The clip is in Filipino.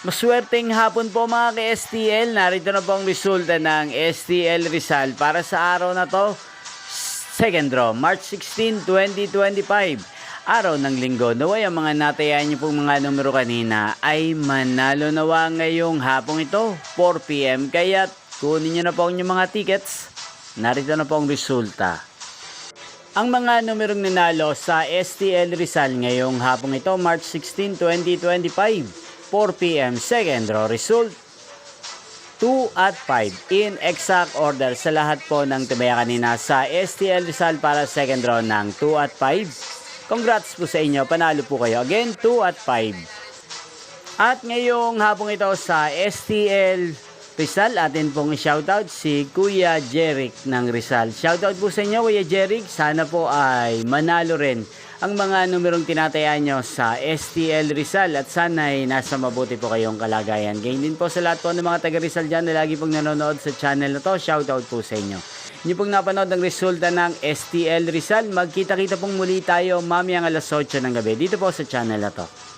Maswerteng hapon po mga ka-STL. Narito na po ang resulta ng STL Rizal para sa araw na to. Second draw, March 16, 2025. Araw ng linggo. Naway ang mga natayaan niyo pong mga numero kanina ay manalo nawa ngayong hapong ito, 4 PM. Kaya kunin niyo na po ang inyong mga tickets. Narito na po ang resulta. Ang mga numerong nanalo sa STL Rizal ngayong hapong ito, March 16, 2025, 4 PM, second draw result, 2 at 5 in exact order sa lahat po ng tumaya kanina sa STL Rizal para second draw ng 2 at 5. Congrats po sa inyo, panalo po kayo. Again, 2 at 5. At ngayong hapong ito sa STL Rizal, atin pong shoutout si Kuya Jeric ng Rizal. Shoutout po sa inyo, Kuya Jeric. Sana po ay manalo rin ang mga numerong tinatayaan nyo sa STL Rizal at sana ay nasa mabuti po kayong kalagayan. Ganyan din po sa lahat po ng mga taga Rizal dyan na lagi pong nanonood sa channel na to. Shoutout po sa inyo. Inyo pong napanood ang resulta ng STL Rizal. Magkita-kita pong muli tayo mamayang alas 8 ng gabi dito po sa channel na to.